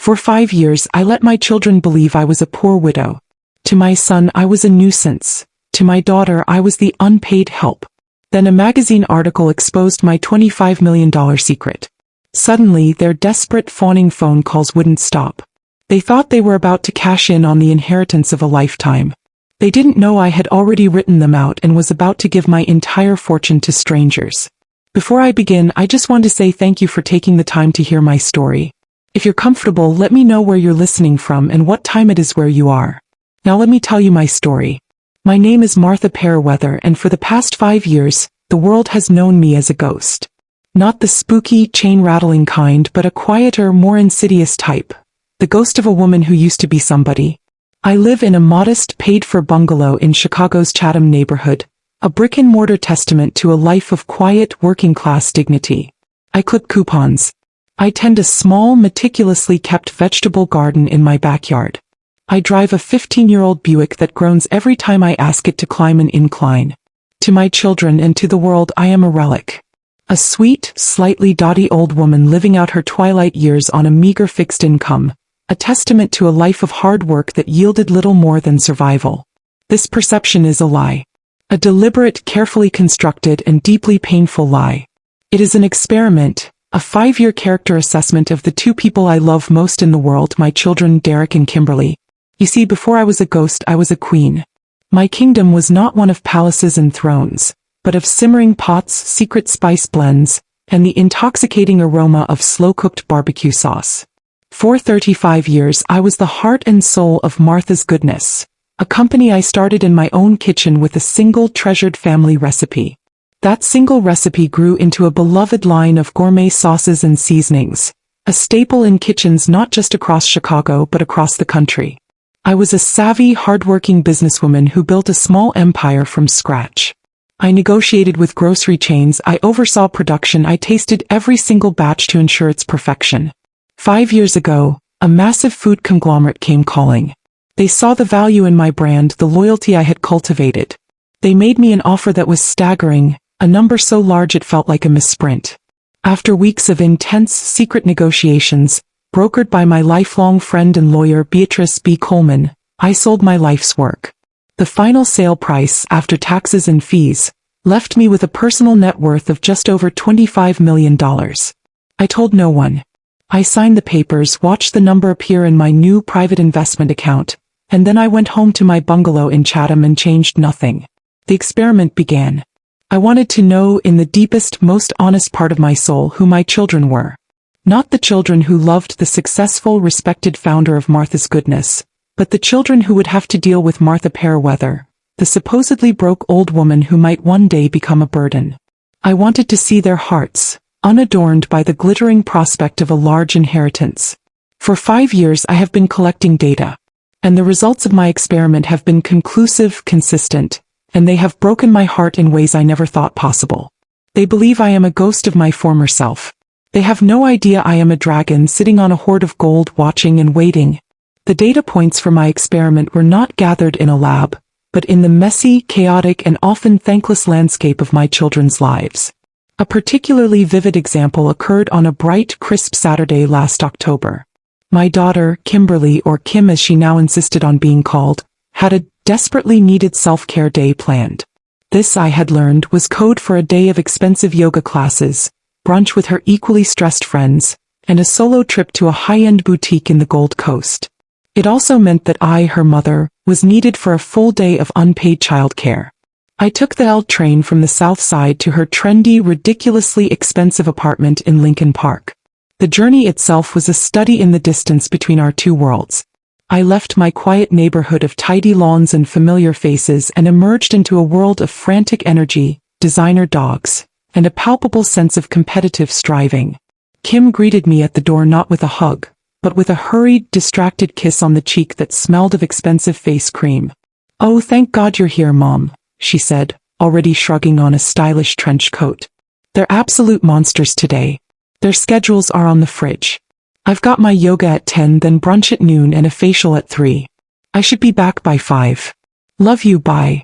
For 5 years I let my children believe I was a poor widow. To my son I was a nuisance. To my daughter I was the unpaid help. Then a magazine article exposed my $25 million secret. Suddenly their desperate fawning phone calls wouldn't stop. They thought they were about to cash in on the inheritance of a lifetime. They didn't know I had already written them out and was about to give my entire fortune to strangers. Before I begin, I just want to say thank you for taking the time to hear my story. If you're comfortable, let me know where you're listening from and what time it is where you are. Now let me tell you my story. My name is Martha Pearweather, and for the past 5 years, the world has known me as a ghost. Not the spooky, chain-rattling kind, but a quieter, more insidious type. The ghost of a woman who used to be somebody. I live in a modest, paid-for bungalow in Chicago's Chatham neighborhood, a brick-and-mortar testament to a life of quiet, working-class dignity. I clip coupons. I tend a small, meticulously kept vegetable garden in my backyard. I drive a 15-year-old Buick that groans every time I ask it to climb an incline. To my children and to the world, I am a relic. A sweet, slightly dotty old woman living out her twilight years on a meager fixed income, a testament to a life of hard work that yielded little more than survival. This perception is a lie. A deliberate, carefully constructed, and deeply painful lie. It is an experiment, a 5-year character assessment of the two people I love most in the world, my children Derek and Kimberly. You see, before I was a ghost, I was a queen. My kingdom was not one of palaces and thrones, but of simmering pots, secret spice blends, and the intoxicating aroma of slow-cooked barbecue sauce. For 35 years I was the heart and soul of Martha's Goodness, a company I started in my own kitchen with a single treasured family recipe. That single recipe grew into a beloved line of gourmet sauces and seasonings, a staple in kitchens not just across Chicago but across the country. I was a savvy, hardworking businesswoman who built a small empire from scratch. I negotiated with grocery chains, I oversaw production, I tasted every single batch to ensure its perfection. 5 years ago, a massive food conglomerate came calling. They saw the value in my brand, the loyalty I had cultivated. They made me an offer that was staggering, a number so large it felt like a misprint. After weeks of intense, secret negotiations, brokered by my lifelong friend and lawyer Beatrice B. Coleman, I sold my life's work. The final sale price, after taxes and fees, left me with a personal net worth of just over $25 million. I told no one. I signed the papers, watched the number appear in my new private investment account, and then I went home to my bungalow in Chatham and changed nothing. The experiment began. I wanted to know in the deepest, most honest part of my soul who my children were. Not the children who loved the successful, respected founder of Martha's Goodness, but the children who would have to deal with Martha Pearweather, the supposedly broke old woman who might one day become a burden. I wanted to see their hearts, unadorned by the glittering prospect of a large inheritance. For 5 years I have been collecting data, and the results of my experiment have been conclusive, consistent, and they have broken my heart in ways I never thought possible. They believe I am a ghost of my former self. They have no idea I am a dragon sitting on a hoard of gold, watching and waiting. The data points for my experiment were not gathered in a lab, but in the messy, chaotic, and often thankless landscape of my children's lives. A particularly vivid example occurred on a bright, crisp Saturday last October. My daughter, Kimberly, or Kim as she now insisted on being called, had a desperately needed self-care day planned. This, I had learned, was code for a day of expensive yoga classes, brunch with her equally stressed friends, and a solo trip to a high-end boutique in the Gold Coast. It also meant that I, her mother, was needed for a full day of unpaid childcare. I took the L train from the South Side to her trendy, ridiculously expensive apartment in Lincoln Park. The journey itself was a study in the distance between our two worlds. I left my quiet neighborhood of tidy lawns and familiar faces and emerged into a world of frantic energy, designer dogs, and a palpable sense of competitive striving. Kim greeted me at the door not with a hug, but with a hurried, distracted kiss on the cheek that smelled of expensive face cream. "Oh, thank God you're here, Mom," she said, already shrugging on a stylish trench coat. "They're absolute monsters today. Their schedules are on the fridge. I've got my yoga at 10, then brunch at noon and a facial at 3. I should be back by 5. Love you, bye."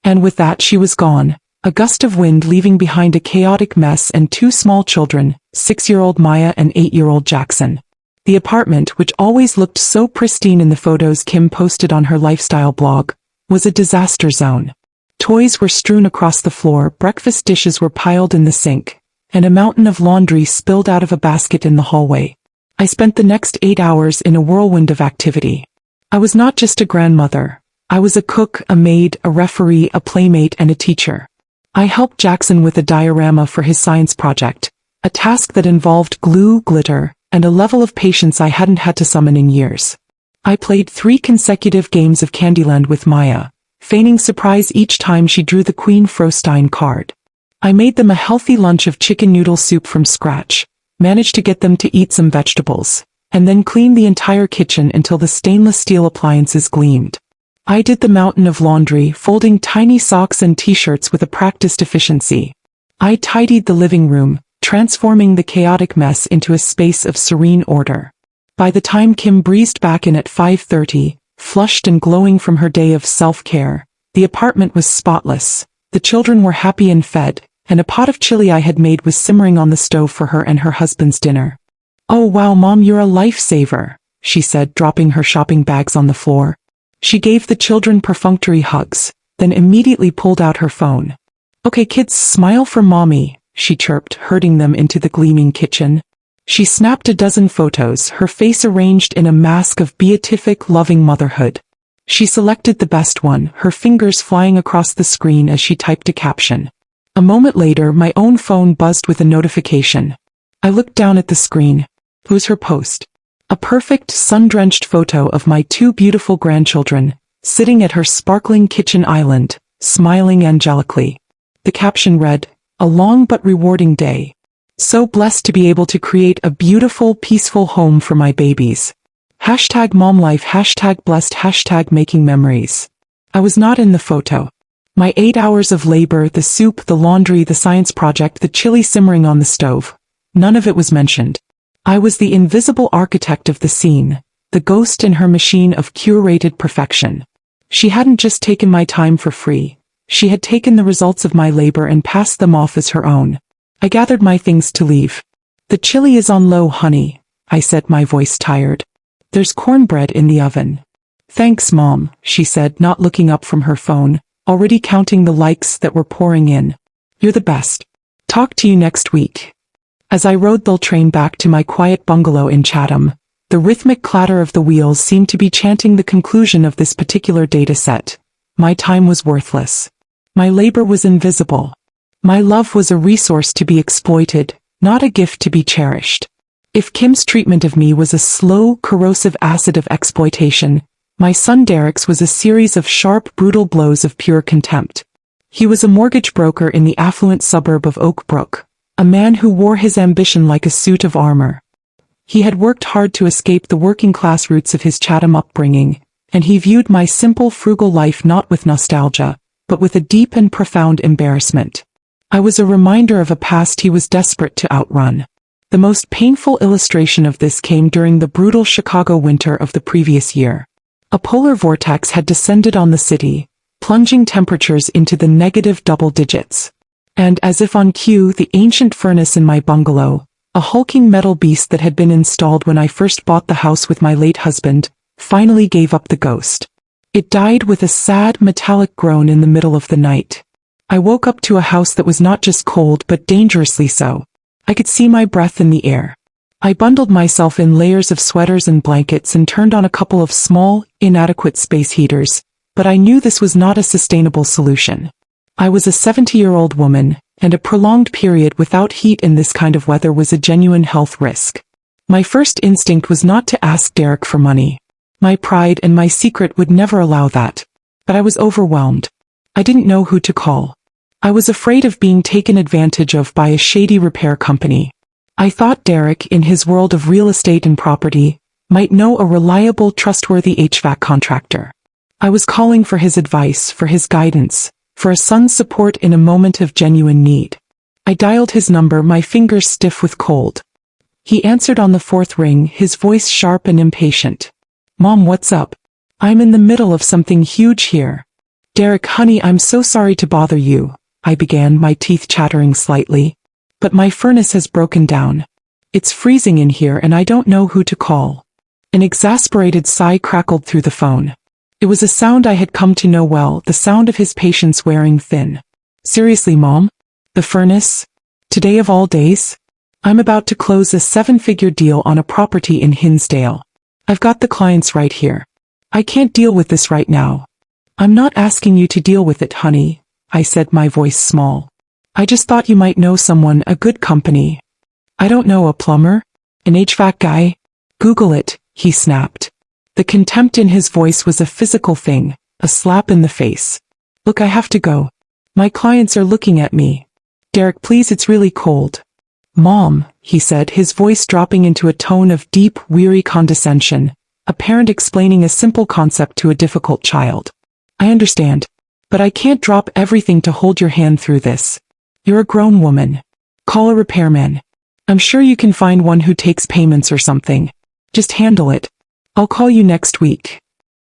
And with that she was gone, a gust of wind leaving behind a chaotic mess and 2 small children, 6-year-old Maya and 8-year-old Jackson. The apartment, which always looked so pristine in the photos Kim posted on her lifestyle blog, was a disaster zone. Toys were strewn across the floor, breakfast dishes were piled in the sink, and a mountain of laundry spilled out of a basket in the hallway. I spent the next 8 hours in a whirlwind of activity. I was not just a grandmother. I was a cook, a maid, a referee, a playmate, and a teacher. I helped Jackson with a diorama for his science project, a task that involved glue, glitter, and a level of patience I hadn't had to summon in years. I played 3 consecutive games of Candyland with Maya, feigning surprise each time she drew the Queen Frostine card. I made them a healthy lunch of chicken noodle soup from scratch, managed to get them to eat some vegetables, and then cleaned the entire kitchen until the stainless steel appliances gleamed. I did the mountain of laundry, folding tiny socks and t-shirts with a practiced efficiency. I tidied the living room, transforming the chaotic mess into a space of serene order. By the time Kim breezed back in at 5:30, flushed and glowing from her day of self-care, the apartment was spotless, the children were happy and fed, and a pot of chili I had made was simmering on the stove for her and her husband's dinner. "Oh wow, Mom, you're a lifesaver," she said, dropping her shopping bags on the floor. She gave the children perfunctory hugs, then immediately pulled out her phone. "Okay kids, smile for Mommy," she chirped, herding them into the gleaming kitchen. She snapped a dozen photos, her face arranged in a mask of beatific, loving motherhood. She selected the best one, her fingers flying across the screen as she typed a caption. A moment later, my own phone buzzed with a notification. I looked down at the screen. It was her post. A perfect, sun-drenched photo of my 2 beautiful grandchildren, sitting at her sparkling kitchen island, smiling angelically. The caption read, "A long but rewarding day. So blessed to be able to create a beautiful, peaceful home for my babies. #momlife, #blessed, #making memories." I was not in the photo. My 8 hours of labor, the soup, the laundry, the science project, the chili simmering on the stove, none of it was mentioned. I was the invisible architect of the scene, the ghost in her machine of curated perfection. She hadn't just taken my time for free. She had taken the results of my labor and passed them off as her own. I gathered my things to leave. "The chili is on low, honey," I said, my voice tired. "There's cornbread in the oven." "Thanks, Mom," she said, not looking up from her phone, already counting the likes that were pouring in. "You're the best. Talk to you next week." As I rode the train back to my quiet bungalow in Chatham, the rhythmic clatter of the wheels seemed to be chanting the conclusion of this particular data set. My time was worthless. My labor was invisible. My love was a resource to be exploited, not a gift to be cherished. If Kim's treatment of me was a slow, corrosive acid of exploitation, my son Derek's was a series of sharp, brutal blows of pure contempt. He was a mortgage broker in the affluent suburb of Oak Brook, a man who wore his ambition like a suit of armor. He had worked hard to escape the working-class roots of his Chatham upbringing, and he viewed my simple, frugal life not with nostalgia, but with a deep and profound embarrassment. I was a reminder of a past he was desperate to outrun. The most painful illustration of this came during the brutal Chicago winter of the previous year. A polar vortex had descended on the city, plunging temperatures into the negative double digits. And as if on cue, the ancient furnace in my bungalow, a hulking metal beast that had been installed when I first bought the house with my late husband, finally gave up the ghost. It died with a sad, metallic groan in the middle of the night. I woke up to a house that was not just cold but dangerously so. I could see my breath in the air. I bundled myself in layers of sweaters and blankets and turned on a couple of small, inadequate space heaters, but I knew this was not a sustainable solution. I was a 70-year-old woman, and a prolonged period without heat in this kind of weather was a genuine health risk. My first instinct was not to ask Derek for money. My pride and my secret would never allow that. But I was overwhelmed. I didn't know who to call. I was afraid of being taken advantage of by a shady repair company. I thought Derek, in his world of real estate and property, might know a reliable, trustworthy HVAC contractor. I was calling for his advice, for his guidance, for a son's support in a moment of genuine need. I dialed his number, my fingers stiff with cold. He answered on the 4th ring, his voice sharp and impatient. "Mom, what's up? I'm in the middle of something huge here." "Derek, honey, I'm so sorry to bother you," I began, my teeth chattering slightly. "But my furnace has broken down. It's freezing in here and I don't know who to call. An exasperated sigh crackled through the phone. It was a sound I had come to know well, the sound of his patience wearing thin. Seriously, Mom? The furnace? Today of all days? I'm about to close a 7-figure deal on a property in Hinsdale. I've got the clients right here. I can't deal with this right now. I'm not asking you to deal with it, honey, I said, my voice small. I just thought you might know someone, a good company. I don't know, a plumber? An HVAC guy? Google it, he snapped. The contempt in his voice was a physical thing, a slap in the face. Look, I have to go. My clients are looking at me. Derek, please, it's really cold. Mom, he said, his voice dropping into a tone of deep, weary condescension, a parent explaining a simple concept to a difficult child. I understand. But I can't drop everything to hold your hand through this. You're a grown woman. Call a repairman. I'm sure you can find one who takes payments or something. Just handle it. I'll call you next week.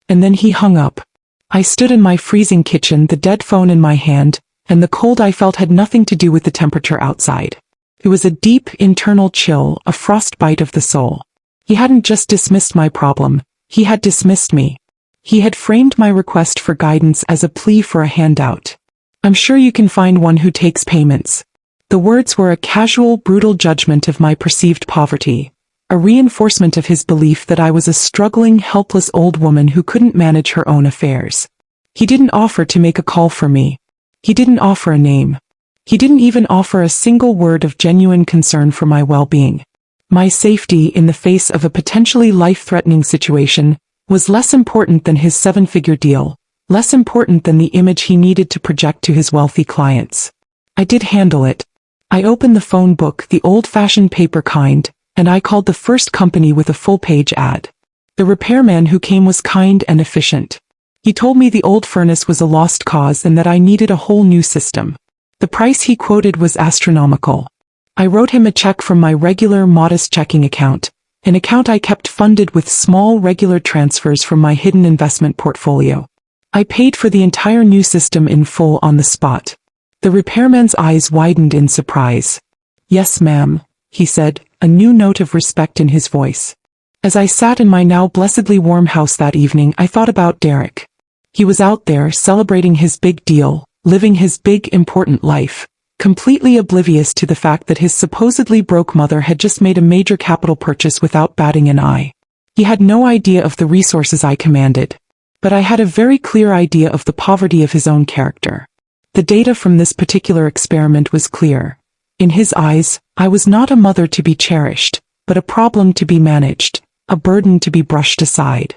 And then he hung up. I stood in my freezing kitchen, the dead phone in my hand, and the cold I felt had nothing to do with the temperature outside. It was a deep, internal chill, a frostbite of the soul. He hadn't just dismissed my problem, he had dismissed me. He had framed my request for guidance as a plea for a handout. I'm sure you can find one who takes payments. The words were a casual, brutal judgment of my perceived poverty, a reinforcement of his belief that I was a struggling, helpless old woman who couldn't manage her own affairs. He didn't offer to make a call for me. He didn't offer a name. He didn't even offer a single word of genuine concern for my well-being. My safety in the face of a potentially life-threatening situation was less important than his 7-figure deal, less important than the image he needed to project to his wealthy clients. I did handle it. I opened the phone book, the old-fashioned paper kind, and I called the first company with a full-page ad. The repairman who came was kind and efficient. He told me the old furnace was a lost cause and that I needed a whole new system. The price he quoted was astronomical. I wrote him a check from my regular, modest checking account, an account I kept funded with small, regular transfers from my hidden investment portfolio. I paid for the entire new system in full on the spot. The repairman's eyes widened in surprise. Yes, ma'am, he said, a new note of respect in his voice. As I sat in my now blessedly warm house that evening, I thought about Derek. He was out there celebrating his big deal, living his big, important life, completely oblivious to the fact that his supposedly broke mother had just made a major capital purchase without batting an eye. He had no idea of the resources I commanded. But I had a very clear idea of the poverty of his own character. The data from this particular experiment was clear. In his eyes, I was not a mother to be cherished, but a problem to be managed, a burden to be brushed aside.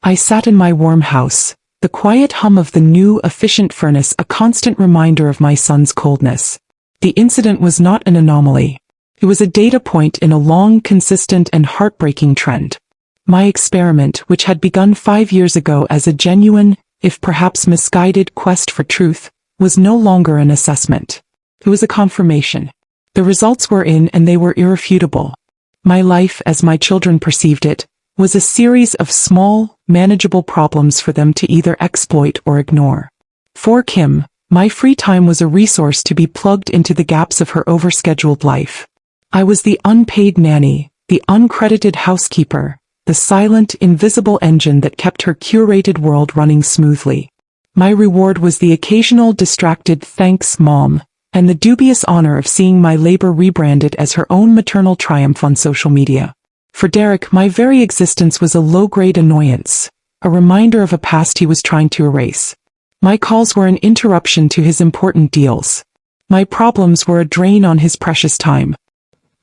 I sat in my warm house, the quiet hum of the new, efficient furnace a constant reminder of my son's coldness. The incident was not an anomaly. It was a data point in a long, consistent and heartbreaking trend. My experiment, which had begun 5 years ago as a genuine, if perhaps misguided, quest for truth, was no longer an assessment. It was a confirmation. The results were in and they were irrefutable. My life, as my children perceived it, was a series of small, manageable problems for them to either exploit or ignore. For Kim, my free time was a resource to be plugged into the gaps of her overscheduled life. I was the unpaid nanny, the uncredited housekeeper, the silent, invisible engine that kept her curated world running smoothly. My reward was the occasional distracted "thanks, Mom," and the dubious honor of seeing my labor rebranded as her own maternal triumph on social media. For Derek, my very existence was a low-grade annoyance, a reminder of a past he was trying to erase. My calls were an interruption to his important deals. My problems were a drain on his precious time.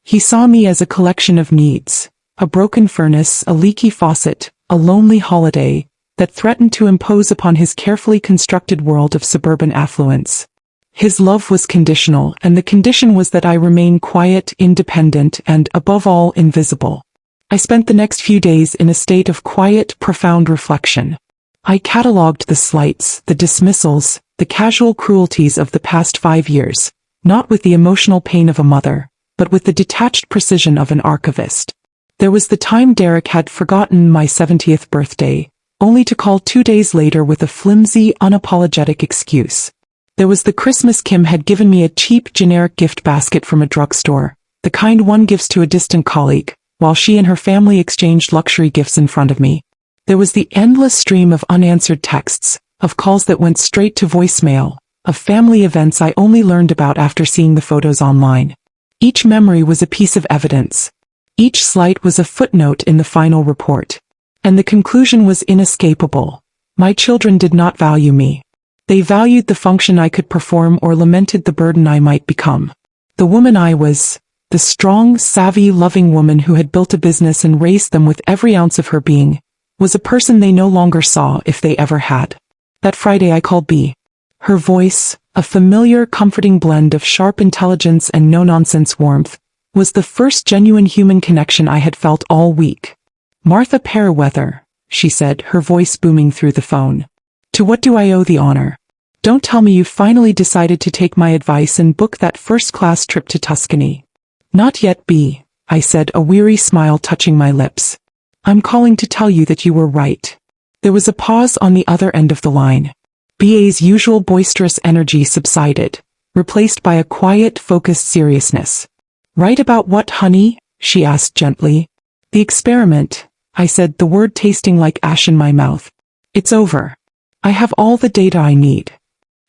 He saw me as a collection of needs, a broken furnace, a leaky faucet, a lonely holiday, that threatened to impose upon his carefully constructed world of suburban affluence. His love was conditional, and the condition was that I remain quiet, independent, and, above all, invisible. I spent the next few days in a state of quiet, profound reflection. I catalogued the slights, the dismissals, the casual cruelties of the past 5 years, not with the emotional pain of a mother, but with the detached precision of an archivist. There was the time Derek had forgotten my 70th birthday, only to call 2 days later with a flimsy, unapologetic excuse. There was the Christmas Kim had given me a cheap, generic gift basket from a drugstore, the kind one gives to a distant colleague, while she and her family exchanged luxury gifts in front of me. There was the endless stream of unanswered texts, of calls that went straight to voicemail, of family events I only learned about after seeing the photos online. Each memory was a piece of evidence. Each slight was a footnote in the final report. And the conclusion was inescapable. My children did not value me. They valued the function I could perform or lamented the burden I might become. The woman I was, the strong, savvy, loving woman who had built a business and raised them with every ounce of her being, was a person they no longer saw if they ever had. That Friday I called B. Her voice, a familiar, comforting blend of sharp intelligence and no-nonsense warmth, was the first genuine human connection I had felt all week. "Martha Periweather," she said, her voice booming through the phone. "To what do I owe the honor? Don't tell me you've finally decided to take my advice and book that first-class trip to Tuscany." "Not yet, B," I said, a weary smile touching my lips. "I'm calling to tell you that you were right." There was a pause on the other end of the line. BA's usual boisterous energy subsided, replaced by a quiet, focused seriousness. "Right about what, honey?" she asked gently. "The experiment," I said, the word tasting like ash in my mouth. "It's over. I have all the data I need."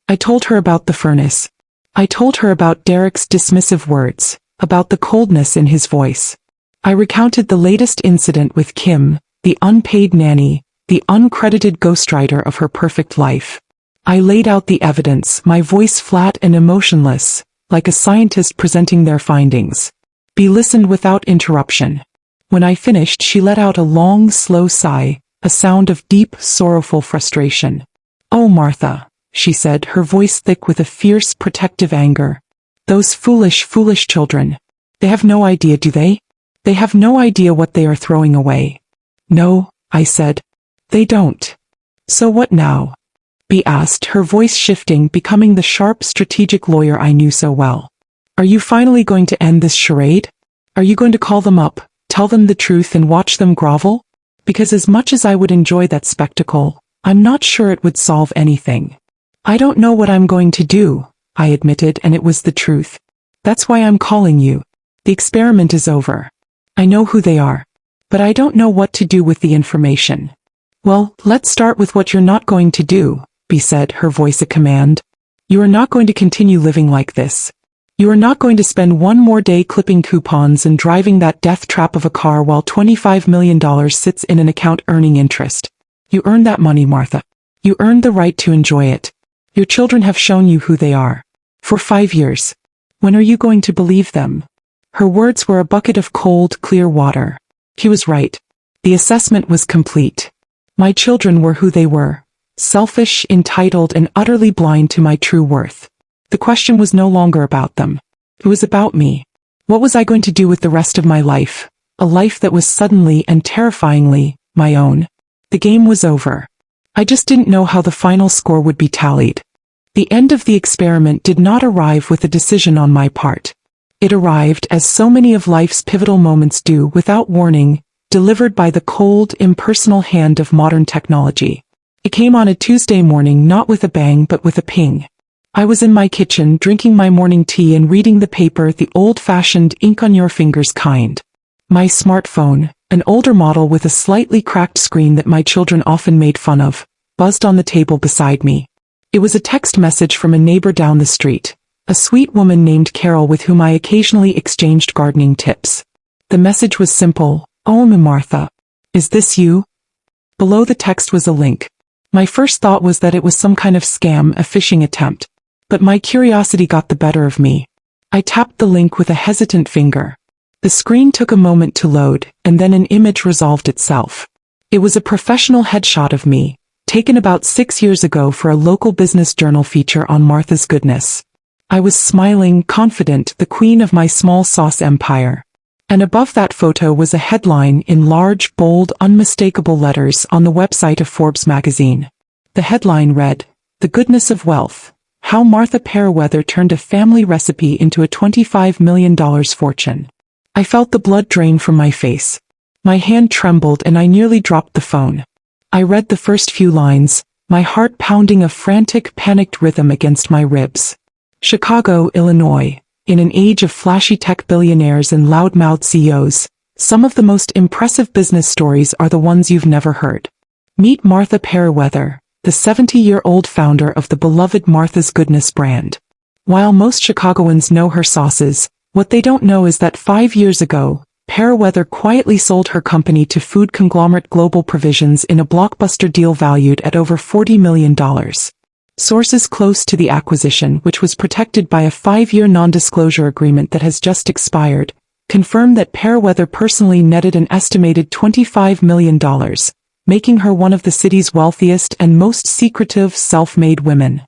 I told her about the furnace. I told her about Derek's dismissive words, about the coldness in his voice. I recounted the latest incident with Kim, the unpaid nanny, the uncredited ghostwriter of her perfect life. I laid out the evidence, my voice flat and emotionless, like a scientist presenting their findings. B listened without interruption. When I finished, she let out a long, slow sigh, a sound of deep, sorrowful frustration. "Oh, Martha," she said, her voice thick with a fierce, protective anger. "Those foolish, foolish children. They have no idea, do they? They have no idea what they are throwing away." "No," I said. "They don't." "So what now?" B asked, her voice shifting, becoming the sharp, strategic lawyer I knew so well. "Are you finally going to end this charade? Are you going to call them up, tell them the truth and watch them grovel? Because as much as I would enjoy that spectacle, I'm not sure it would solve anything." "I don't know what I'm going to do," I admitted, and it was the truth. "That's why I'm calling you. The experiment is over. I know who they are. But I don't know what to do with the information." "Well, let's start with what you're not going to do," B said, her voice a command. "You are not going to continue living like this. You are not going to spend one more day clipping coupons and driving that death trap of a car while $25 million sits in an account earning interest. You earned that money, Martha. You earned the right to enjoy it. Your children have shown you who they are. For 5 years. When are you going to believe them?" Her words were a bucket of cold, clear water. He was right. The assessment was complete. My children were who they were. Selfish, entitled, and utterly blind to my true worth. The question was no longer about them. It was about me. What was I going to do with the rest of my life? A life that was suddenly and terrifyingly my own. The game was over. I just didn't know how the final score would be tallied. The end of the experiment did not arrive with a decision on my part. It arrived, as so many of life's pivotal moments do, without warning, delivered by the cold, impersonal hand of modern technology. It came on a Tuesday morning, not with a bang but with a ping. I was in my kitchen, drinking my morning tea and reading the paper, the old-fashioned ink-on-your-fingers kind. My smartphone, an older model with a slightly cracked screen that my children often made fun of, buzzed on the table beside me. It was a text message from a neighbor down the street, a sweet woman named Carol with whom I occasionally exchanged gardening tips. The message was simple. "Oh, Martha. Is this you?" Below the text was a link. My first thought was that it was some kind of scam, a phishing attempt. But my curiosity got the better of me. I tapped the link with a hesitant finger. The screen took a moment to load, and then an image resolved itself. It was a professional headshot of me, taken about 6 years ago for a local business journal feature on Martha's goodness. I was smiling, confident, the queen of my small sauce empire. And above that photo was a headline in large, bold, unmistakable letters on the website of Forbes magazine. The headline read, "The Goodness of Wealth. How Martha Periweather Turned a Family Recipe into a $25 million Fortune." I felt the blood drain from my face. My hand trembled and I nearly dropped the phone. I read the first few lines, my heart pounding a frantic, panicked rhythm against my ribs. "Chicago, Illinois. In an age of flashy tech billionaires and loudmouthed CEOs, some of the most impressive business stories are the ones you've never heard. Meet Martha Periweather, the 70-year-old founder of the beloved Martha's Goodness brand. While most Chicagoans know her sauces, what they don't know is that 5 years ago, Periweather quietly sold her company to food conglomerate Global Provisions in a blockbuster deal valued at over $40 million. Sources close to the acquisition, which was protected by a 5-year non-disclosure agreement that has just expired, confirm that Periweather personally netted an estimated $25 million, making her one of the city's wealthiest and most secretive self-made women.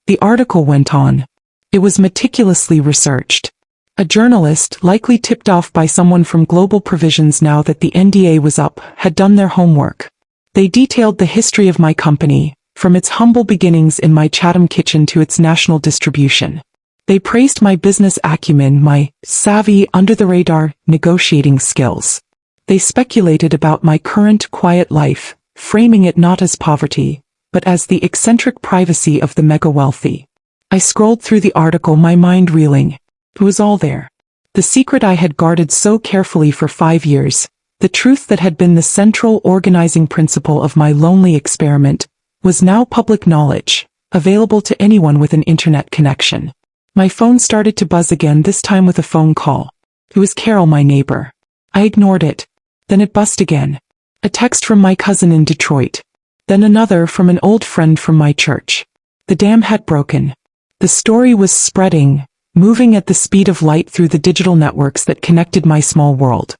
The article went on. It was meticulously researched. A journalist, likely tipped off by someone from Global Provisions now that the NDA was up, had done their homework. They detailed the history of my company, from its humble beginnings in my Chatham kitchen to its national distribution. They praised my business acumen, my savvy, under-the-radar negotiating skills. They speculated about my current quiet life, framing it not as poverty, but as the eccentric privacy of the mega-wealthy. I scrolled through the article, my mind reeling. It was all there. The secret I had guarded so carefully for 5 years, the truth that had been the central organizing principle of my lonely experiment, was now public knowledge, available to anyone with an internet connection. My phone started to buzz again, this time with a phone call. It was Carol, my neighbor. I ignored it. Then it buzzed again. A text from my cousin in Detroit. Then another from an old friend from my church. The dam had broken. The story was spreading, moving at the speed of light through the digital networks that connected my small world.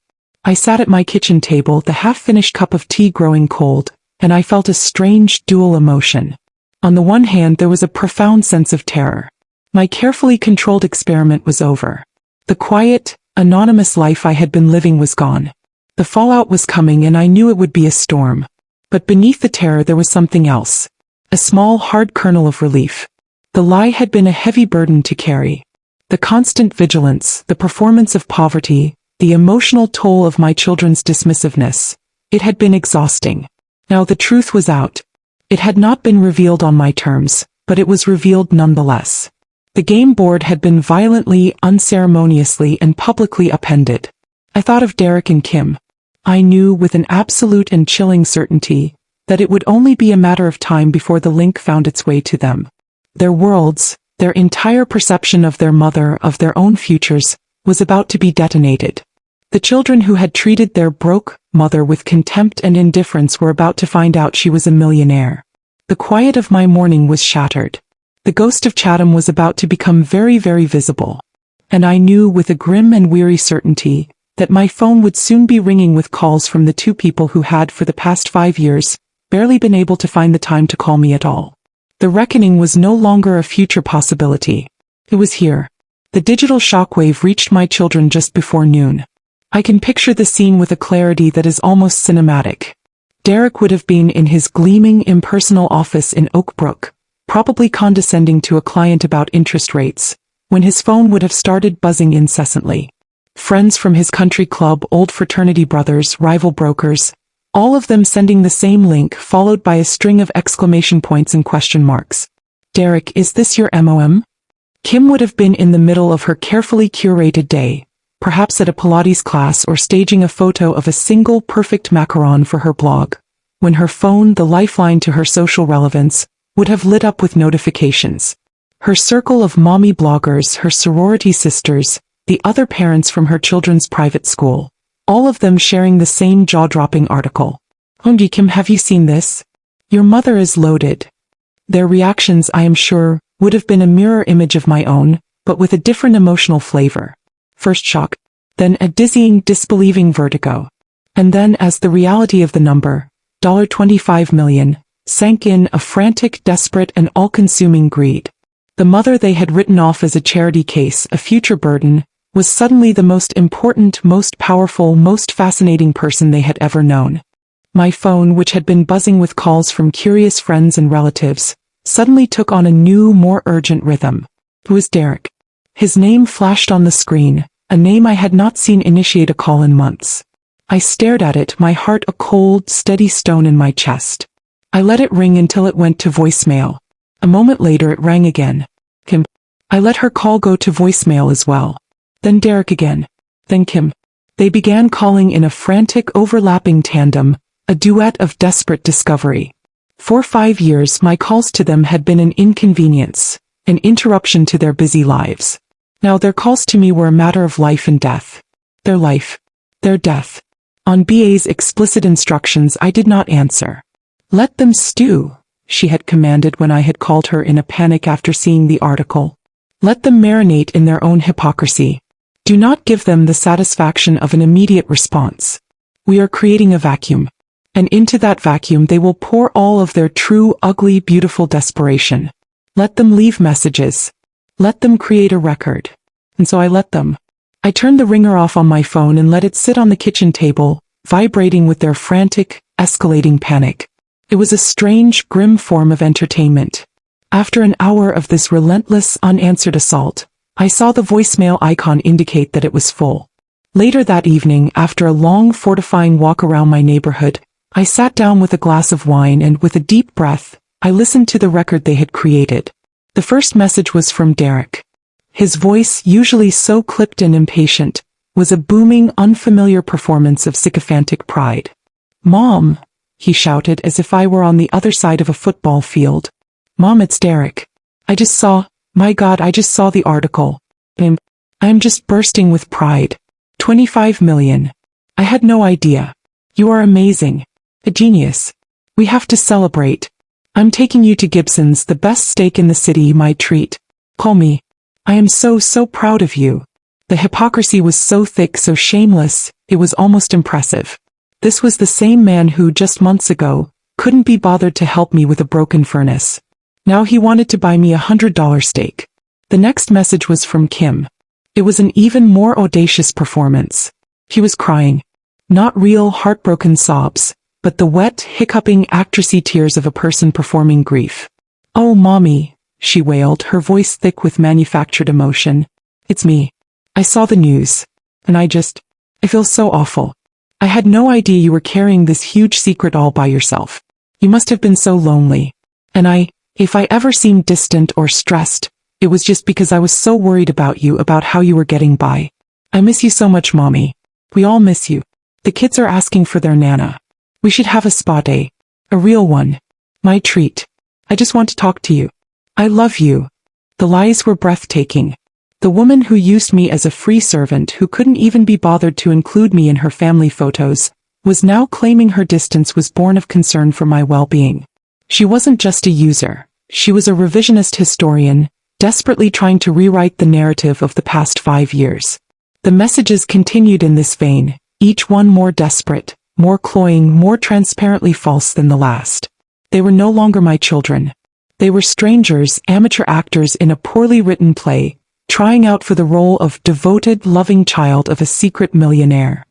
I sat at my kitchen table, the half-finished cup of tea growing cold, and I felt a strange dual emotion. On the one hand, there was a profound sense of terror. My carefully controlled experiment was over. The quiet, anonymous life I had been living was gone. The fallout was coming, and I knew it would be a storm. But beneath the terror there was something else. A small, hard kernel of relief. The lie had been a heavy burden to carry. The constant vigilance, the performance of poverty, the emotional toll of my children's dismissiveness. It had been exhausting. Now the truth was out. It had not been revealed on my terms, but it was revealed nonetheless. The game board had been violently, unceremoniously, and publicly upended. I thought of Derek and Kim. I knew with an absolute and chilling certainty that it would only be a matter of time before the link found its way to them. Their worlds, their entire perception of their mother, of their own futures, was about to be detonated. The children who had treated their broke mother with contempt and indifference were about to find out she was a millionaire. The quiet of my morning was shattered. The ghost of Chatham was about to become very, very visible. And I knew with a grim and weary certainty that my phone would soon be ringing with calls from the two people who had, for the past 5 years, barely been able to find the time to call me at all. The reckoning was no longer a future possibility. It was here. The digital shockwave reached my children just before noon. I can picture the scene with a clarity that is almost cinematic. Derek would have been in his gleaming, impersonal office in Oak Brook, probably condescending to a client about interest rates, when his phone would have started buzzing incessantly. Friends from his country club, old fraternity brothers, rival brokers, all of them sending the same link, followed by a string of exclamation points and question marks. Derek, is this your MOM? Kim would have been in the middle of her carefully curated day, perhaps at a Pilates class or staging a photo of a single perfect macaron for her blog, when her phone, the lifeline to her social relevance, would have lit up with notifications. Her circle of mommy bloggers, her sorority sisters, the other parents from her children's private school, all of them sharing the same jaw-dropping article. Hongi Kim, have you seen this? Your mother is loaded. Their reactions, I am sure, would have been a mirror image of my own, but with a different emotional flavor. First shock, then a dizzying, disbelieving vertigo. And then, as the reality of the number, $25 million, sank in, a frantic, desperate, and all-consuming greed. The mother they had written off as a charity case, a future burden, was suddenly the most important, most powerful, most fascinating person they had ever known. My phone, which had been buzzing with calls from curious friends and relatives, suddenly took on a new, more urgent rhythm. It was Derek. His name flashed on the screen, a name I had not seen initiate a call in months. I stared at it, my heart a cold, steady stone in my chest. I let it ring until it went to voicemail. A moment later it rang again. Kim. I let her call go to voicemail as well. Then Derek again. Then Kim. They began calling in a frantic overlapping tandem, a duet of desperate discovery. For 5 years my calls to them had been an inconvenience, an interruption to their busy lives. Now their calls to me were a matter of life and death. Their life. Their death. On BA's explicit instructions I did not answer. Let them stew, she had commanded when I had called her in a panic after seeing the article. Let them marinate in their own hypocrisy. Do not give them the satisfaction of an immediate response. We are creating a vacuum. And into that vacuum they will pour all of their true, ugly, beautiful desperation. Let them leave messages. Let them create a record. And so I let them. I turned the ringer off on my phone and let it sit on the kitchen table, vibrating with their frantic, escalating panic. It was a strange, grim form of entertainment. After an hour of this relentless, unanswered assault, I saw the voicemail icon indicate that it was full. Later that evening, after a long, fortifying walk around my neighborhood, I sat down with a glass of wine and, with a deep breath, I listened to the record they had created. The first message was from Derek. His voice, usually so clipped and impatient, was a booming, unfamiliar performance of sycophantic pride. "Mom," he shouted as if I were on the other side of a football field. "Mom, it's Derek. My God, I just saw the article. I'm just bursting with pride. 25 million. I had no idea. You are amazing. A genius. We have to celebrate. I'm taking you to Gibson's, the best steak in the city, my treat. Call me. I am so proud of you." The hypocrisy was so thick, so shameless, it was almost impressive. This was the same man who, just months ago, couldn't be bothered to help me with a broken furnace. Now he wanted to buy me $100 steak. The next message was from Kim. It was an even more audacious performance. He was crying. Not real, heartbroken sobs, but the wet, hiccuping, actressy tears of a person performing grief. "Oh, Mommy," she wailed, her voice thick with manufactured emotion. "It's me. I saw the news. And I feel so awful. I had no idea you were carrying this huge secret all by yourself. You must have been so lonely. And if I ever seemed distant or stressed, it was just because I was so worried about you, about how you were getting by. I miss you so much, Mommy. We all miss you. The kids are asking for their Nana. We should have a spa day. A real one. My treat. I just want to talk to you. I love you." The lies were breathtaking. The woman who used me as a free servant, who couldn't even be bothered to include me in her family photos, was now claiming her distance was born of concern for my well-being. She wasn't just a user. She was a revisionist historian, desperately trying to rewrite the narrative of the past 5 years. The messages continued in this vein, each one more desperate, more cloying, more transparently false than the last. They were no longer my children. They were strangers, amateur actors in a poorly written play, trying out for the role of devoted, loving child of a secret millionaire.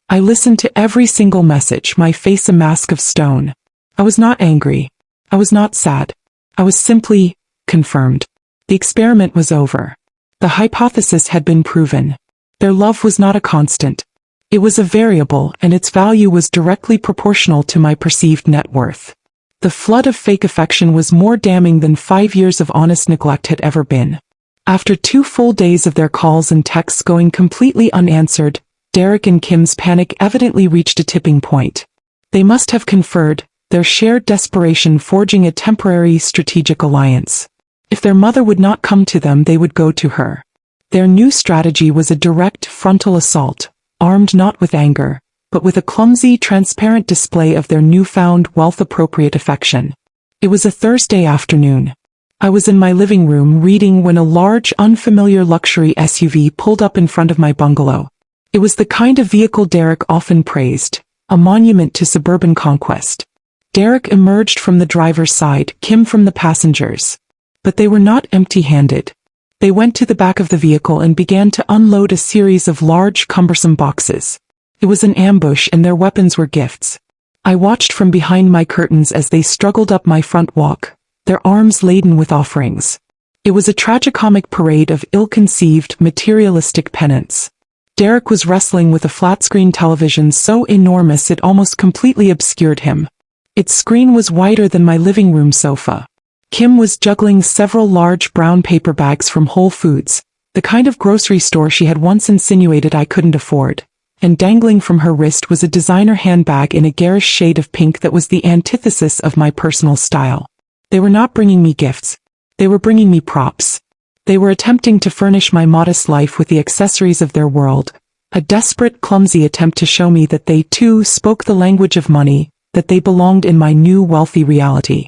I listened to every single message, my face a mask of stone. I was not angry. I was not sad. I was simply confirmed. The experiment was over. The hypothesis had been proven. Their love was not a constant. It was a variable, and its value was directly proportional to my perceived net worth. The flood of fake affection was more damning than 5 years of honest neglect had ever been. After 2 full days of their calls and texts going completely unanswered, Derek and Kim's panic evidently reached a tipping point. They must have conferred, their shared desperation forging a temporary strategic alliance. If their mother would not come to them, they would go to her. Their new strategy was a direct frontal assault, armed not with anger, but with a clumsy, transparent display of their newfound wealth-appropriate affection. It was a Thursday afternoon. I was in my living room reading when a large, unfamiliar luxury SUV pulled up in front of my bungalow. It was the kind of vehicle Derek often praised, a monument to suburban conquest. Derek emerged from the driver's side, Kim from the passenger's. But they were not empty-handed. They went to the back of the vehicle and began to unload a series of large, cumbersome boxes. It was an ambush, and their weapons were gifts. I watched from behind my curtains as they struggled up my front walk, their arms laden with offerings. It was a tragicomic parade of ill-conceived, materialistic penance. Derek was wrestling with a flat-screen television so enormous it almost completely obscured him. Its screen was wider than my living room sofa. Kim was juggling several large brown paper bags from Whole Foods, the kind of grocery store she had once insinuated I couldn't afford, and dangling from her wrist was a designer handbag in a garish shade of pink that was the antithesis of my personal style. They were not bringing me gifts. They were bringing me props. They were attempting to furnish my modest life with the accessories of their world, a desperate, clumsy attempt to show me that they, too, spoke the language of money, that they belonged in my new wealthy reality.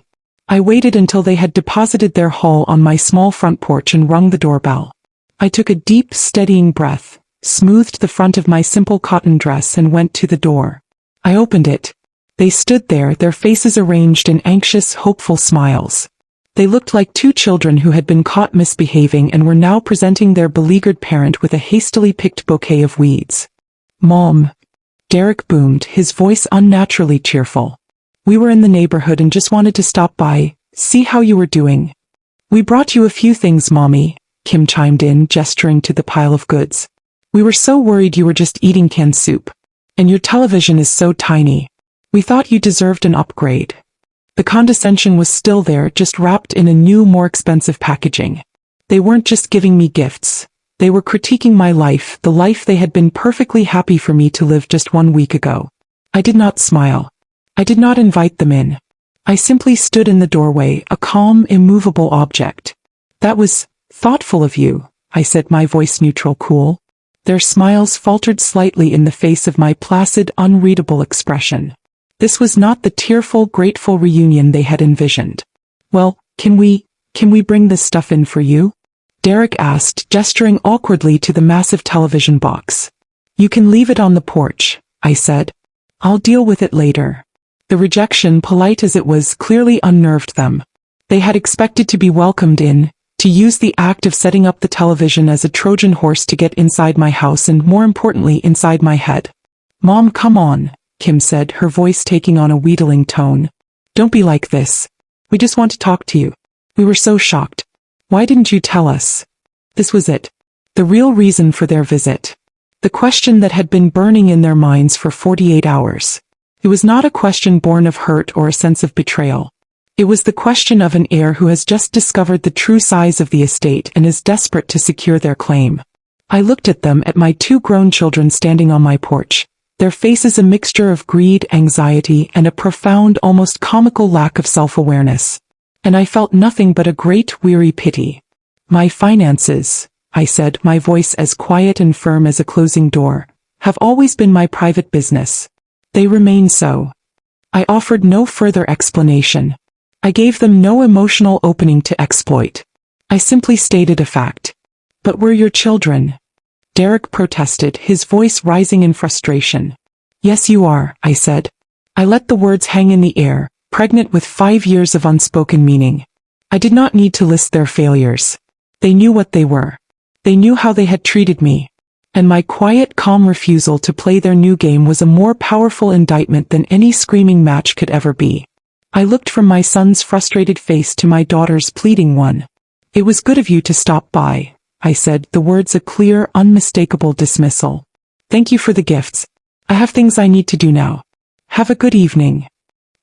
I waited until they had deposited their haul on my small front porch and rung the doorbell. I took a deep, steadying breath, smoothed the front of my simple cotton dress and went to the door. I opened it. They stood there, their faces arranged in anxious, hopeful smiles. They looked like two children who had been caught misbehaving and were now presenting their beleaguered parent with a hastily picked bouquet of weeds. "Mom," Derek boomed, his voice unnaturally cheerful. "We were in the neighborhood and just wanted to stop by, see how you were doing." "We brought you a few things, Mommy," Kim chimed in, gesturing to the pile of goods. "We were so worried you were just eating canned soup. And your television is so tiny. We thought you deserved an upgrade." The condescension was still there, just wrapped in a new, more expensive packaging. They weren't just giving me gifts. They were critiquing my life, the life they had been perfectly happy for me to live just 1 week ago. I did not smile. I did not invite them in. I simply stood in the doorway, a calm, immovable object. "That was thoughtful of you," I said, my voice neutral, cool. Their smiles faltered slightly in the face of my placid, unreadable expression. This was not the tearful, grateful reunion they had envisioned. "Well, can we bring this stuff in for you?" Derek asked, gesturing awkwardly to the massive television box. "You can leave it on the porch," I said. "I'll deal with it later." The rejection, polite as it was, clearly unnerved them. They had expected to be welcomed in, to use the act of setting up the television as a Trojan horse to get inside my house and, more importantly, inside my head. "Mom, come on," Kim said, her voice taking on a wheedling tone. "Don't be like this. We just want to talk to you. We were so shocked. Why didn't you tell us?" This was it. The real reason for their visit. The question that had been burning in their minds for 48 hours. It was not a question born of hurt or a sense of betrayal. It was the question of an heir who has just discovered the true size of the estate and is desperate to secure their claim. I looked at them, at my 2 grown children standing on my porch, their faces a mixture of greed, anxiety, and a profound, almost comical lack of self-awareness. And I felt nothing but a great, weary pity. "My finances," I said, my voice as quiet and firm as a closing door, "have always been my private business. They remain so." I offered no further explanation. I gave them no emotional opening to exploit. I simply stated a fact. "But we're your children," Derek protested, his voice rising in frustration. "Yes, you are," I said. I let the words hang in the air, pregnant with 5 years of unspoken meaning. I did not need to list their failures. They knew what they were. They knew how they had treated me. And my quiet, calm refusal to play their new game was a more powerful indictment than any screaming match could ever be. I looked from my son's frustrated face to my daughter's pleading one. "It was good of you to stop by," I said, the words a clear, unmistakable dismissal. "Thank you for the gifts. I have things I need to do now. Have a good evening."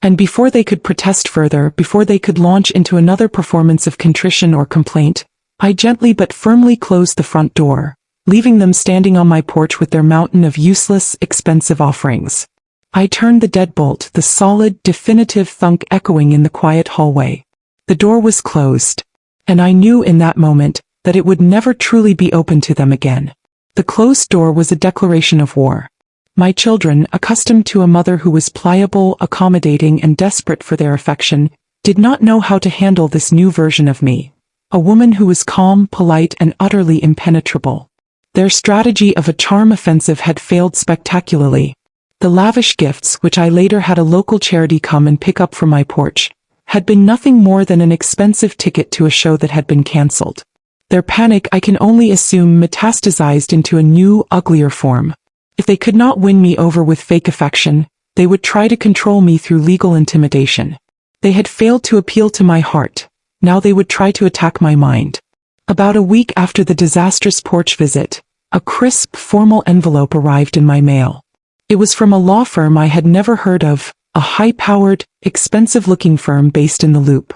And before they could protest further, before they could launch into another performance of contrition or complaint, I gently but firmly closed the front door, leaving them standing on my porch with their mountain of useless, expensive offerings. I turned the deadbolt, the solid, definitive thunk echoing in the quiet hallway. The door was closed. And I knew in that moment that it would never truly be open to them again. The closed door was a declaration of war. My children, accustomed to a mother who was pliable, accommodating, and desperate for their affection, did not know how to handle this new version of me, a woman who was calm, polite, and utterly impenetrable. Their strategy of a charm offensive had failed spectacularly. The lavish gifts, which I later had a local charity come and pick up from my porch, had been nothing more than an expensive ticket to a show that had been cancelled. Their panic, I can only assume, metastasized into a new, uglier form. If they could not win me over with fake affection, they would try to control me through legal intimidation. They had failed to appeal to my heart. Now they would try to attack my mind. About a week after the disastrous porch visit, a crisp, formal envelope arrived in my mail. It was from a law firm I had never heard of, a high-powered, expensive-looking firm based in the Loop.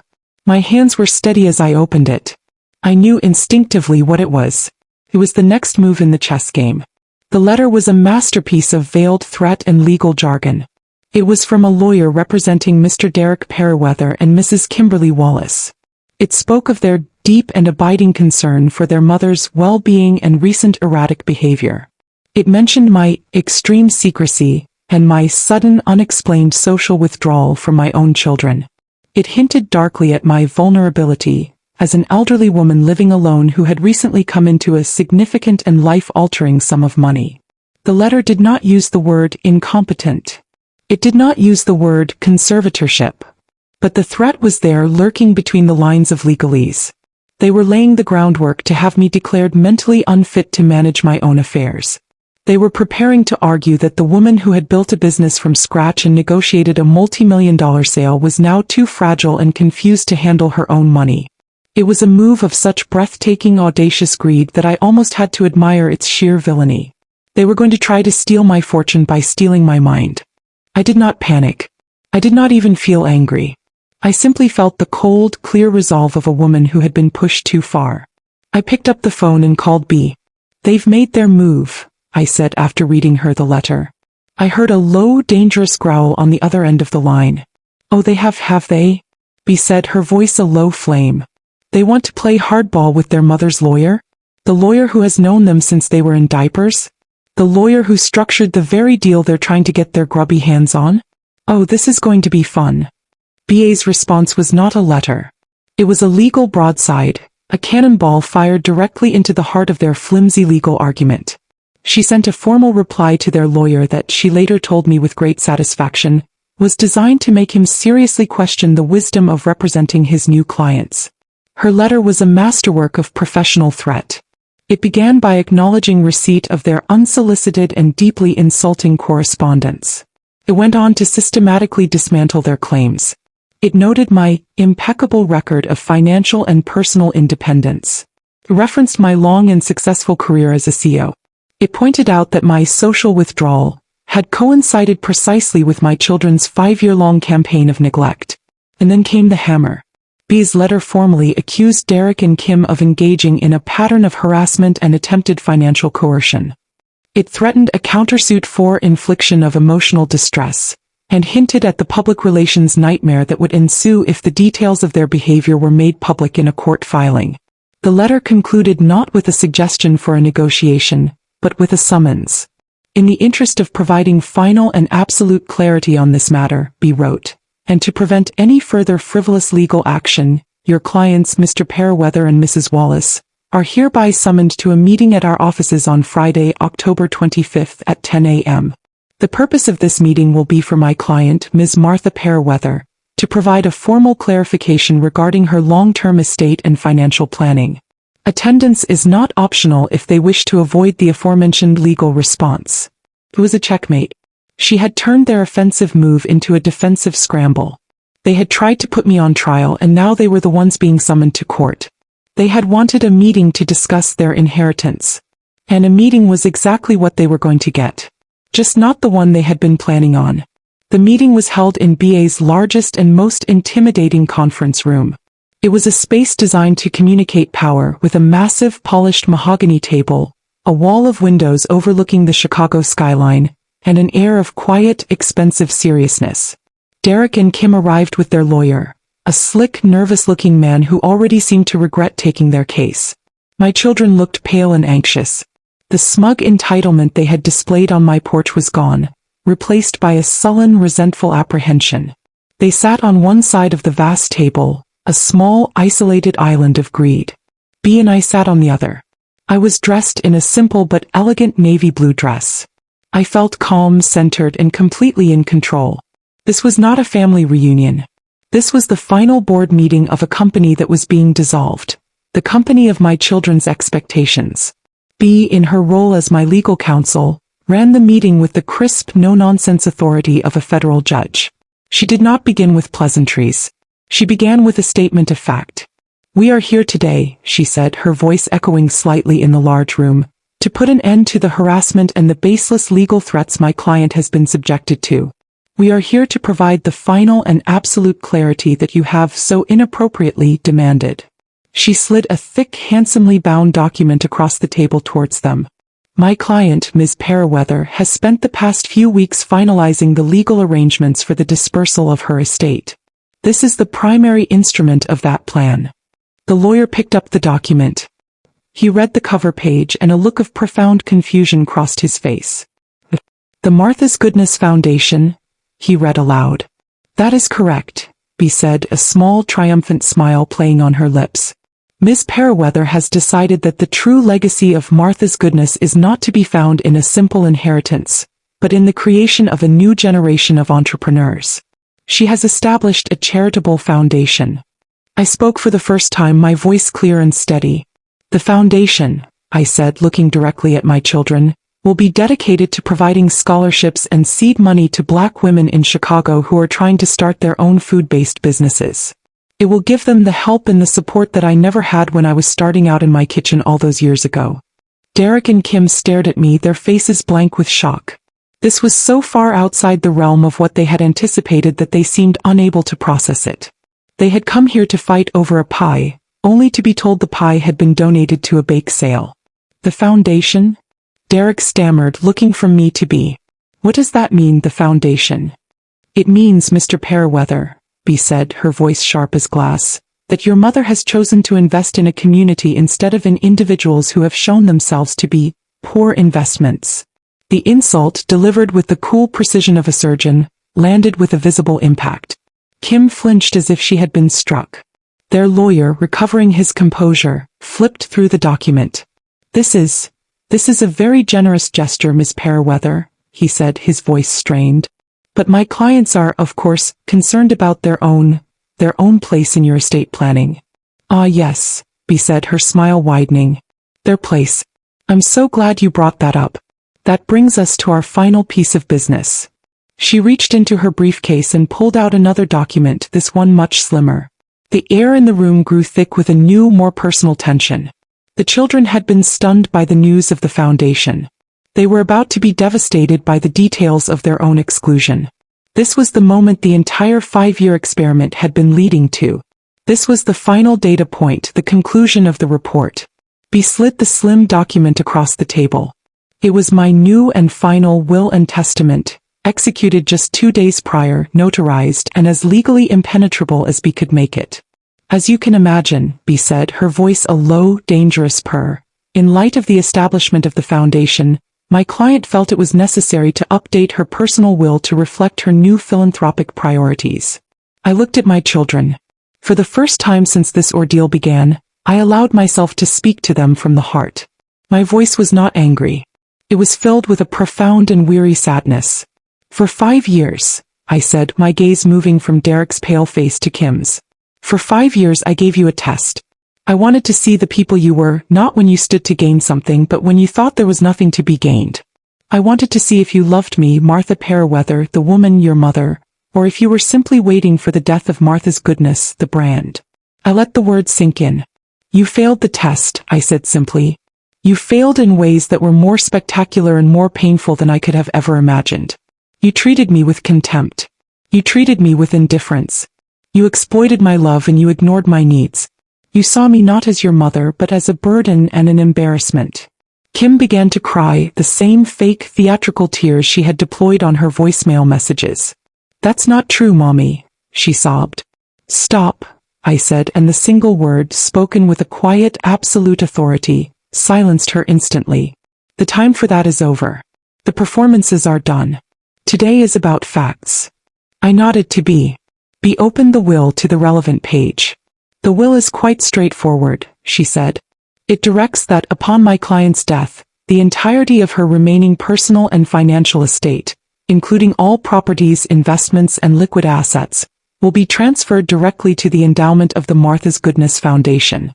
My hands were steady as I opened it. I knew instinctively what it was. It was the next move in the chess game. The letter was a masterpiece of veiled threat and legal jargon. It was from a lawyer representing Mr. Derek Periweather and Mrs. Kimberly Wallace. It spoke of their deep and abiding concern for their mother's well-being and recent erratic behavior. It mentioned my extreme secrecy and my sudden unexplained social withdrawal from my own children. It hinted darkly at my vulnerability as an elderly woman living alone who had recently come into a significant and life-altering sum of money. The letter did not use the word incompetent. It did not use the word conservatorship. But the threat was there, lurking between the lines of legalese. They were laying the groundwork to have me declared mentally unfit to manage my own affairs. They were preparing to argue that the woman who had built a business from scratch and negotiated a multi-million-dollar sale was now too fragile and confused to handle her own money. It was a move of such breathtaking, audacious greed that I almost had to admire its sheer villainy. They were going to try to steal my fortune by stealing my mind. I did not panic. I did not even feel angry. I simply felt the cold, clear resolve of a woman who had been pushed too far. I picked up the phone and called B. "They've made their move," I said after reading her the letter. I heard a low, dangerous growl on the other end of the line. "Oh, they have they?" B said, her voice a low flame. "They want to play hardball with their mother's lawyer? The lawyer who has known them since they were in diapers? The lawyer who structured the very deal they're trying to get their grubby hands on? Oh, this is going to be fun." BA's response was not a letter. It was a legal broadside, a cannonball fired directly into the heart of their flimsy legal argument. She sent a formal reply to their lawyer that, she later told me with great satisfaction, was designed to make him seriously question the wisdom of representing his new clients. Her letter was a masterwork of professional threat. It began by acknowledging receipt of their unsolicited and deeply insulting correspondence. It went on to systematically dismantle their claims. It noted my impeccable record of financial and personal independence. It referenced my long and successful career as a CEO. It pointed out that my social withdrawal had coincided precisely with my children's 5-year-long campaign of neglect. And then came the hammer. B's letter formally accused Derek and Kim of engaging in a pattern of harassment and attempted financial coercion. It threatened a countersuit for infliction of emotional distress, and hinted at the public relations nightmare that would ensue if the details of their behavior were made public in a court filing. The letter concluded not with a suggestion for a negotiation, but with a summons. "In the interest of providing final and absolute clarity on this matter," B wrote, "and to prevent any further frivolous legal action, your clients, Mr. Periweather and Mrs. Wallace, are hereby summoned to a meeting at our offices on Friday, October 25th at 10 a.m. The purpose of this meeting will be for my client, Ms. Martha Periweather, to provide a formal clarification regarding her long-term estate and financial planning. Attendance is not optional if they wish to avoid the aforementioned legal response." It was a checkmate. She had turned their offensive move into a defensive scramble. They had tried to put me on trial, and now they were the ones being summoned to court. They had wanted a meeting to discuss their inheritance. And a meeting was exactly what they were going to get. Just not the one they had been planning on. The meeting was held in BA's largest and most intimidating conference room. It was a space designed to communicate power, with a massive polished mahogany table, a wall of windows overlooking the Chicago skyline, and an air of quiet, expensive seriousness. Derek and Kim arrived with their lawyer, a slick, nervous-looking man who already seemed to regret taking their case. My children looked pale and anxious. The smug entitlement they had displayed on my porch was gone, replaced by a sullen, resentful apprehension. They sat on one side of the vast table, a small, isolated island of greed. B and I sat on the other. I was dressed in a simple but elegant navy blue dress. I felt calm, centered, and completely in control. This was not a family reunion. This was the final board meeting of a company that was being dissolved, the company of my children's expectations. B, in her role as my legal counsel, ran the meeting with the crisp, no-nonsense authority of a federal judge. She did not begin with pleasantries. She began with a statement of fact. "We are here today," she said, her voice echoing slightly in the large room, "to put an end to the harassment and the baseless legal threats my client has been subjected to. We are here to provide the final and absolute clarity that you have so inappropriately demanded. She slid a thick, handsomely bound document across the table towards them. My client, Ms. Periweather, has spent the past few weeks finalizing the legal arrangements for the dispersal of her estate. This is the primary instrument of that plan. The lawyer picked up the document. He read the cover page and a look of profound confusion crossed his face. The Martha's Goodness Foundation, he read aloud. That is correct, Bea said, a small triumphant smile playing on her lips. Ms. Periweather has decided that the true legacy of Martha's Goodness is not to be found in a simple inheritance, but in the creation of a new generation of entrepreneurs. She has established a charitable foundation. I spoke for the first time, my voice clear and steady. The foundation, I said, looking directly at my children, will be dedicated to providing scholarships and seed money to Black women in Chicago who are trying to start their own food-based businesses. It will give them the help and the support that I never had when I was starting out in my kitchen all those years ago. Derek and Kim stared at me, their faces blank with shock. This was so far outside the realm of what they had anticipated that they seemed unable to process it. They had come here to fight over a pie, only to be told the pie had been donated to a bake sale. The foundation? Derek stammered, looking from me to Bea. What does that mean, the foundation? It means, Mr. Periweather, Bea said, her voice sharp as glass, that your mother has chosen to invest in a community instead of in individuals who have shown themselves to be poor investments. The insult, delivered with the cool precision of a surgeon, landed with a visible impact. Kim flinched as if she had been struck. Their lawyer, recovering his composure, flipped through the document. This is a very generous gesture, Miss Periweather, he said, his voice strained. But my clients are, of course, concerned about their own place in your estate planning. Ah yes, Bea said, her smile widening. Their place. I'm so glad you brought that up. That brings us to our final piece of business. She reached into her briefcase and pulled out another document, this one much slimmer. The air in the room grew thick with a new, more personal tension. The children had been stunned by the news of the foundation. They were about to be devastated by the details of their own exclusion. This was the moment the entire 5-year experiment had been leading to. This was the final data point, the conclusion of the report. Bea slid the slim document across the table. It was my new and final will and testament, executed just 2 days prior, notarized, and as legally impenetrable as Bea could make it. As you can imagine, Bea said, her voice a low, dangerous purr. In light of the establishment of the foundation, my client felt it was necessary to update her personal will to reflect her new philanthropic priorities. I looked at my children. For the first time since this ordeal began, I allowed myself to speak to them from the heart. My voice was not angry. It was filled with a profound and weary sadness. For 5 years, I said, my gaze moving from Derek's pale face to Kim's. For 5 years I gave you a test. I wanted to see the people you were, not when you stood to gain something but when you thought there was nothing to be gained. I wanted to see if you loved me, Martha Periweather, the woman, your mother, or if you were simply waiting for the death of Martha's Goodness, the brand. I let the words sink in. You failed the test, I said simply. You failed in ways that were more spectacular and more painful than I could have ever imagined. You treated me with contempt. You treated me with indifference. You exploited my love and you ignored my needs. You saw me not as your mother but as a burden and an embarrassment. Kim began to cry, the same fake theatrical tears she had deployed on her voicemail messages. That's not true, Mommy, she sobbed. Stop, I said, and the single word, spoken with a quiet, absolute authority, silenced her instantly. The time for that is over. The performances are done. Today is about facts. I nodded to Bea. Bea opened the will to the relevant page. The will is quite straightforward, she said. It directs that, upon my client's death, the entirety of her remaining personal and financial estate, including all properties, investments, and liquid assets, will be transferred directly to the endowment of the Martha's Goodness Foundation.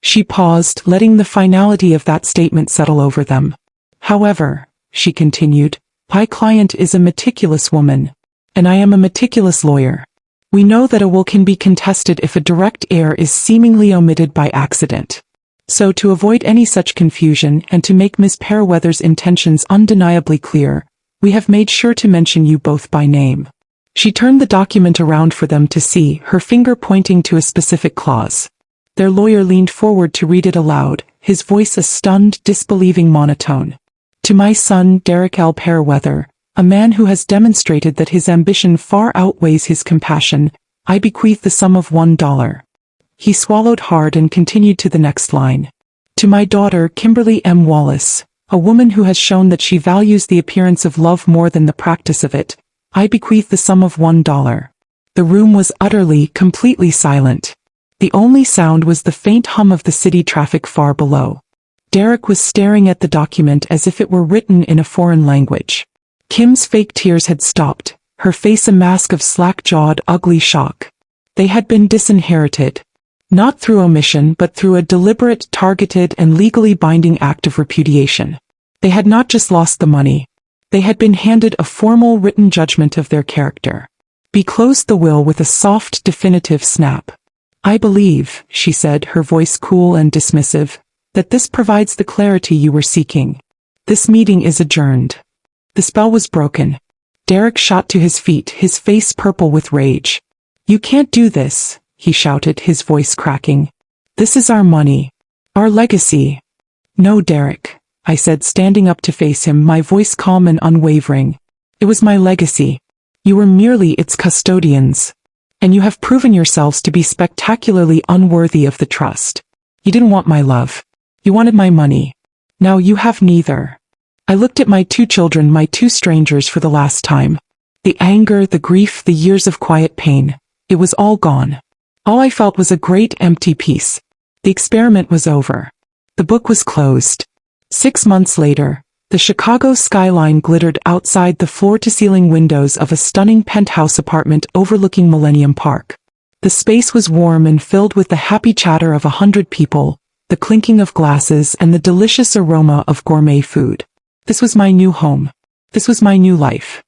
She paused, letting the finality of that statement settle over them. However, she continued, my client is a meticulous woman, and I am a meticulous lawyer. We know that a will can be contested if a direct heir is seemingly omitted by accident. So to avoid any such confusion and to make Miss Periweather's intentions undeniably clear, we have made sure to mention you both by name. She turned the document around for them to see, her finger pointing to a specific clause. Their lawyer leaned forward to read it aloud, his voice a stunned, disbelieving monotone. To my son Derek L. Periweather, a man who has demonstrated that his ambition far outweighs his compassion, I bequeath the sum of $1. He swallowed hard and continued to the next line. To my daughter Kimberly M. Wallace, a woman who has shown that she values the appearance of love more than the practice of it, I bequeath the sum of $1. The room was utterly, completely silent. The only sound was the faint hum of the city traffic far below. Derek was staring at the document as if it were written in a foreign language. Kim's fake tears had stopped, her face a mask of slack-jawed, ugly shock. They had been disinherited. Not through omission but through a deliberate, targeted and legally binding act of repudiation. They had not just lost the money. They had been handed a formal written judgment of their character. Bea closed the will with a soft, definitive snap. I believe, she said, her voice cool and dismissive, that this provides the clarity you were seeking. This meeting is adjourned. The spell was broken. Derek shot to his feet, his face purple with rage. You can't do this, he shouted, his voice cracking. This is our money. Our legacy. No, Derek, I said, standing up to face him, my voice calm and unwavering. It was my legacy. You were merely its custodians. And you have proven yourselves to be spectacularly unworthy of the trust. You didn't want my love. You wanted my money. Now you have neither. I looked at my two children, my two strangers, for the last time. The anger, the grief, the years of quiet pain. It was all gone. All I felt was a great empty peace. The experiment was over. The book was closed. 6 months later, the Chicago skyline glittered outside the floor-to-ceiling windows of a stunning penthouse apartment overlooking Millennium Park. The space was warm and filled with the happy chatter of 100 people, the clinking of glasses and the delicious aroma of gourmet food. This was my new home. This was my new life.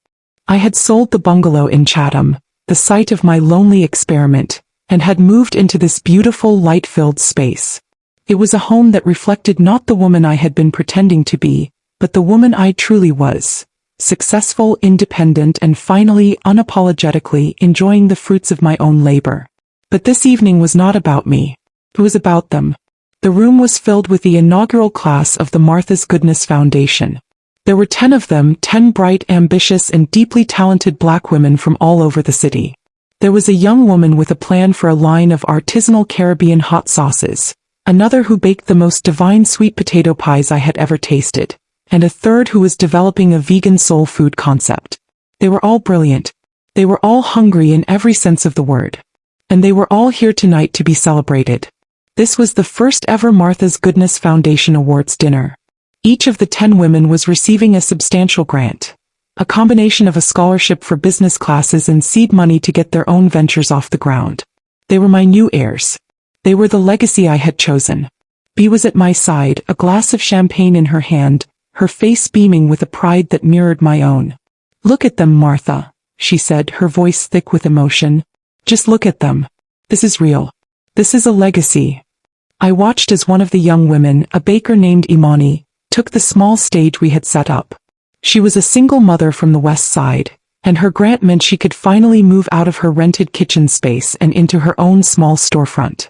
I had sold the bungalow in Chatham, the site of my lonely experiment, and had moved into this beautiful, light-filled space. It was a home that reflected not the woman I had been pretending to be, but the woman I truly was. Successful, independent, and finally, unapologetically enjoying the fruits of my own labor. But this evening was not about me. It was about them. The room was filled with the inaugural class of the Martha's Goodness Foundation. There were 10 of them, 10 bright, ambitious, and deeply talented black women from all over the city. There was a young woman with a plan for a line of artisanal Caribbean hot sauces, another who baked the most divine sweet potato pies I had ever tasted, and a third who was developing a vegan soul food concept. They were all brilliant. They were all hungry in every sense of the word. And they were all here tonight to be celebrated. This was the first ever Martha's Goodness Foundation Awards dinner. Each of the 10 women was receiving a substantial grant, a combination of a scholarship for business classes and seed money to get their own ventures off the ground. They were my new heirs. They were the legacy I had chosen. Bea was at my side, a glass of champagne in her hand, her face beaming with a pride that mirrored my own. Look at them, Martha, she said, her voice thick with emotion. Just look at them. This is real. This is a legacy. I watched as one of the young women, a baker named Imani, took the small stage we had set up. She was a single mother from the West Side, and her grant meant she could finally move out of her rented kitchen space and into her own small storefront.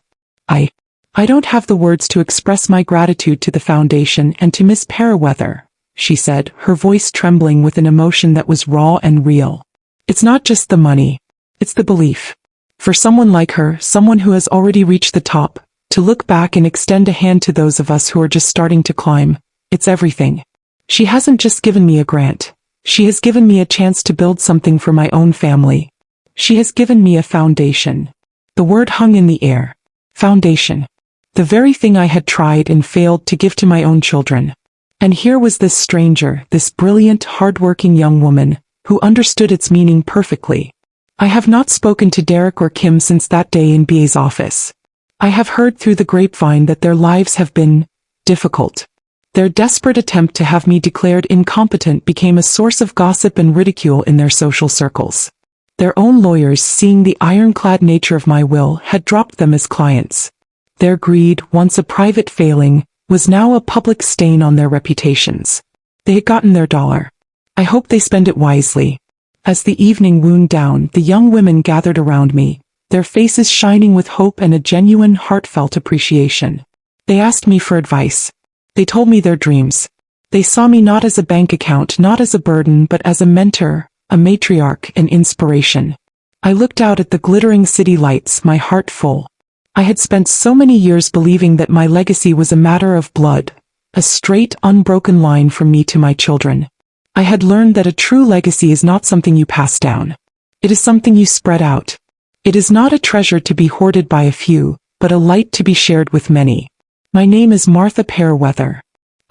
I don't have the words to express my gratitude to the foundation and to Miss Periweather, she said, her voice trembling with an emotion that was raw and real. It's not just the money. It's the belief. For someone like her, someone who has already reached the top, to look back and extend a hand to those of us who are just starting to climb, it's everything. She hasn't just given me a grant. She has given me a chance to build something for my own family. She has given me a foundation. The word hung in the air. Foundation. The very thing I had tried and failed to give to my own children. And here was this stranger, this brilliant, hard-working young woman, who understood its meaning perfectly. I have not spoken to Derek or Kim since that day in Bea's office. I have heard through the grapevine that their lives have been difficult. Their desperate attempt to have me declared incompetent became a source of gossip and ridicule in their social circles. Their own lawyers, seeing the ironclad nature of my will, had dropped them as clients. Their greed, once a private failing, was now a public stain on their reputations. They had gotten their dollar. I hope they spend it wisely. As the evening wound down, the young women gathered around me, their faces shining with hope and a genuine, heartfelt appreciation. They asked me for advice. They told me their dreams. They saw me not as a bank account, not as a burden, but as a mentor, a matriarch, an inspiration. I looked out at the glittering city lights, my heart full. I had spent so many years believing that my legacy was a matter of blood, a straight, unbroken line from me to my children. I had learned that a true legacy is not something you pass down. It is something you spread out. It is not a treasure to be hoarded by a few, but a light to be shared with many. My name is Martha Pearweather.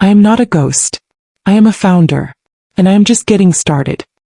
I am not a ghost. I am a founder. And I am just getting started.